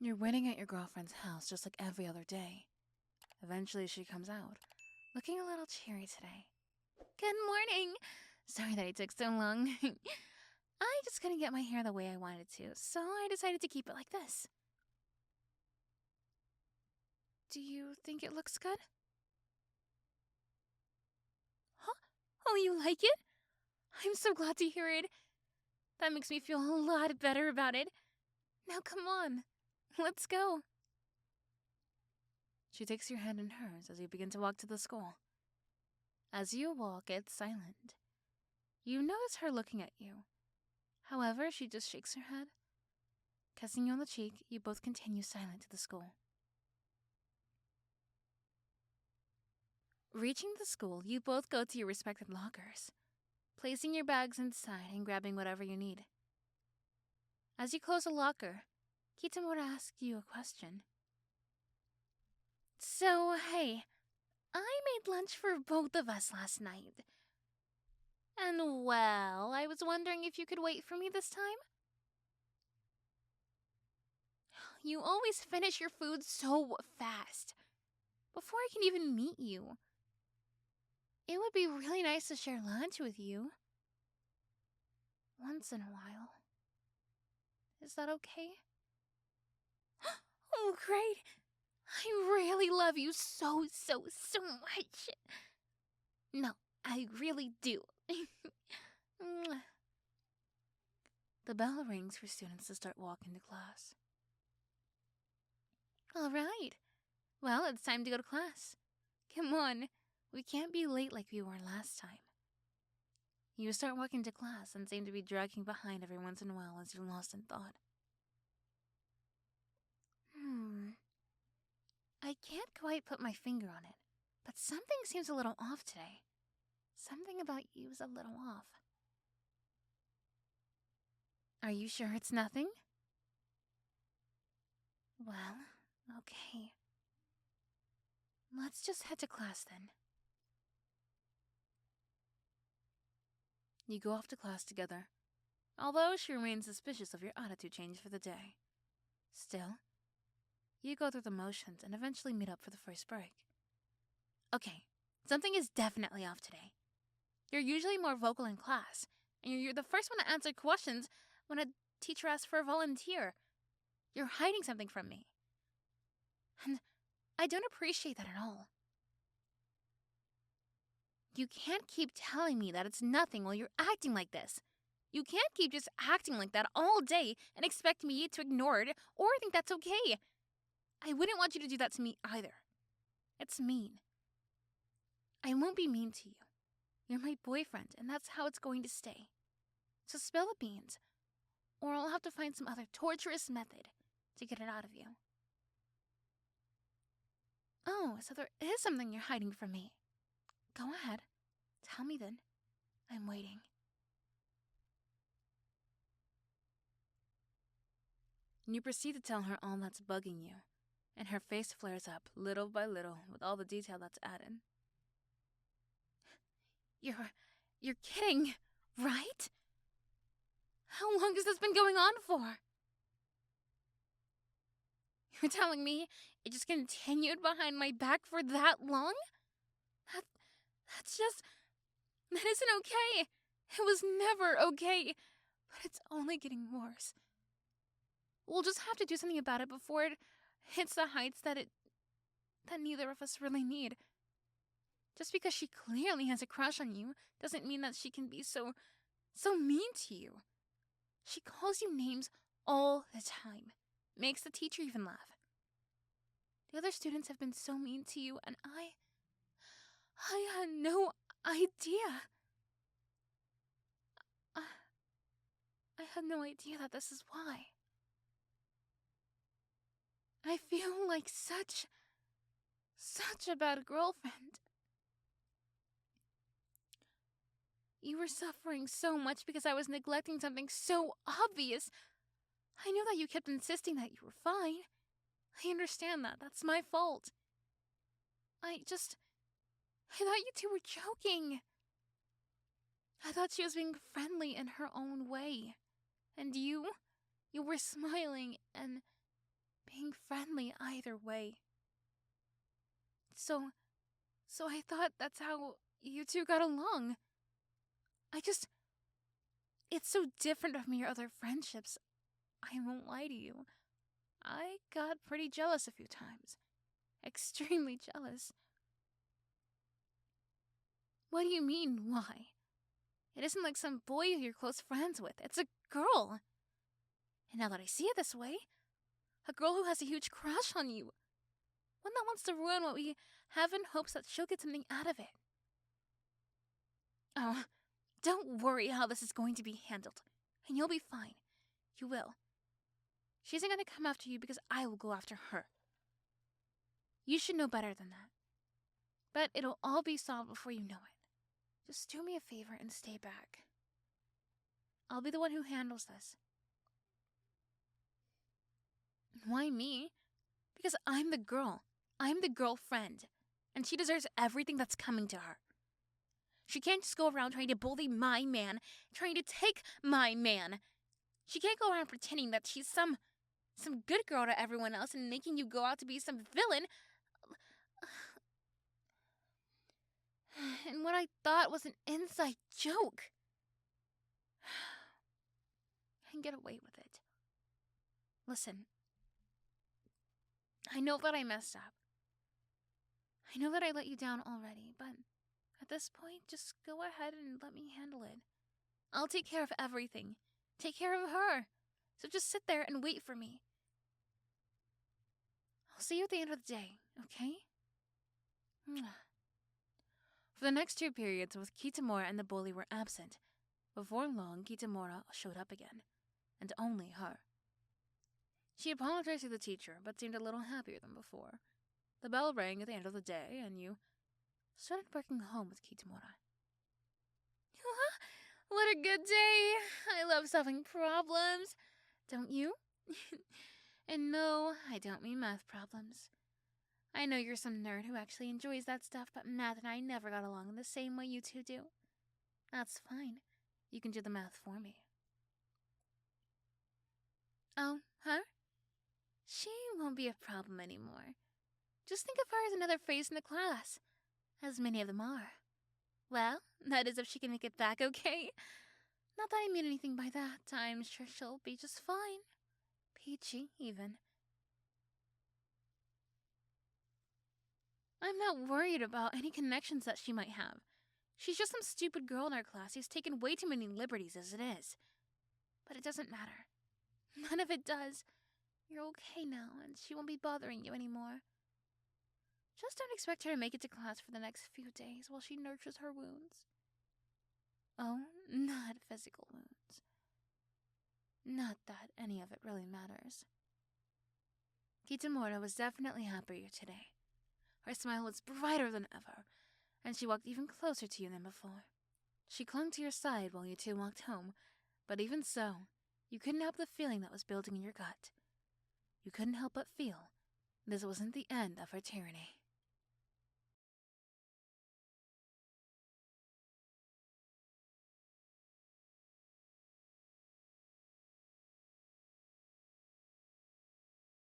You're waiting at your girlfriend's house just like every other day. Eventually she comes out, looking a little cheery today. Good morning! Sorry that it took so long. I just couldn't get my hair the way I wanted to, so I decided to keep it like this. Do you think it looks good? Huh? Oh, you like it? I'm so glad to hear it. That makes me feel a lot better about it. Now come on, let's go. She takes your hand in hers as you begin to walk to the school. As you walk, it's silent. You notice her looking at you. However, she just shakes her head. Kissing you on the cheek, you both continue silent to the school. Reaching the school, you both go to your respective lockers, placing your bags inside and grabbing whatever you need. As you close a locker, Kitamura asks you a question. So, hey, I made lunch for both of us last night. And well, I was wondering if you could wait for me this time? You always finish your food so fast. Before I can even meet you. It would be really nice to share lunch with you. Once in a while. Is that okay? Oh, great! I really love you so much. No, I really do. The bell rings for students to start walking to class. Alright. Well, it's time to go to class. Come on, we can't be late like we were last time. You start walking to class and seem to be dragging behind every once in a while as you're lost in thought. I can't quite put my finger on it, but something seems a little off today. Something about you is a little off. Are you sure it's nothing? Well, okay. Let's just head to class then. You go off to class together, although she remains suspicious of your attitude change for the day. Still, you go through the motions and eventually meet up for the first break. Okay, something is definitely off today. You're usually more vocal in class, and you're the first one to answer questions when a teacher asks for a volunteer. You're hiding something from me. And I don't appreciate that at all. You can't keep telling me that it's nothing while you're acting like this. You can't keep just acting like that all day and expect me to ignore it or think that's okay. I wouldn't want you to do that to me either. It's mean. I won't be mean to you. You're my boyfriend, and that's how it's going to stay. So spill the beans, or I'll have to find some other torturous method to get it out of you. Oh, so there is something you're hiding from me. Go ahead. Tell me then. I'm waiting. You proceed to tell her all that's bugging you, and her face flares up little by little with all the detail that's added. You're kidding, right? How long has this been going on for? You're telling me it just continued behind my back for that long? That isn't okay. It was never okay. But it's only getting worse. We'll just have to do something about it before it hits the heights that neither of us really need. Just because she clearly has a crush on you doesn't mean that she can be so mean to you. She calls you names all the time. Makes the teacher even laugh. The other students have been so mean to you, and I had no idea. I had no idea that this is why. I feel like such a bad girlfriend. You were suffering so much because I was neglecting something so obvious. I knew that you kept insisting that you were fine. I understand that. That's my fault. I thought you two were joking. I thought she was being friendly in her own way. And you were smiling and being friendly either way. So, I thought that's how you two got along. I just, it's so different from your other friendships. I won't lie to you. I got pretty jealous a few times. Extremely jealous. What do you mean, why? It isn't like some boy you're close friends with. It's a girl. And now that I see it this way, a girl who has a huge crush on you. One that wants to ruin what we have in hopes that she'll get something out of it. Oh, don't worry how this is going to be handled. And you'll be fine. You will. She isn't going to come after you because I will go after her. You should know better than that. But it'll all be solved before you know it. Just do me a favor and stay back. I'll be the one who handles this. Why me? Because I'm the girl. I'm the girlfriend. And she deserves everything that's coming to her. She can't just go around trying to bully my man, trying to take my man. She can't go around pretending that she's some good girl to everyone else and making you go out to be some villain. And what I thought was an inside joke. And get away with it. Listen. I know that I messed up. I know that I let you down already, but at this point, just go ahead and let me handle it. I'll take care of everything. Take care of her. So just sit there and wait for me. I'll see you at the end of the day, okay? For the next 2 periods, both Kitamura and the bully were absent. Before long, Kitamura showed up again, and only her. She apologized to the teacher, but seemed a little happier than before. The bell rang at the end of the day, and you started working home with Kitamura. What a good day! I love solving problems. Don't you? And no, I don't mean math problems. I know you're some nerd who actually enjoys that stuff, but math and I never got along in the same way you two do. That's fine. You can do the math for me. Oh, her? She won't be a problem anymore. Just think of her as another face in the class, as many of them are. Well, that is if she can make it back okay. Not that I mean anything by that. I'm sure she'll be just fine. Peachy, even. I'm not worried about any connections that she might have. She's just some stupid girl in our class who's taken way too many liberties as it is. But it doesn't matter. None of it does. You're okay now, and she won't be bothering you anymore. Just don't expect her to make it to class for the next few days while she nurtures her wounds. Oh, not physical wounds. Not that any of it really matters. Kitamura was definitely happier today. Her smile was brighter than ever, and she walked even closer to you than before. She clung to your side while you two walked home, but even so, you couldn't help the feeling that was building in your gut. You couldn't help but feel this wasn't the end of her tyranny.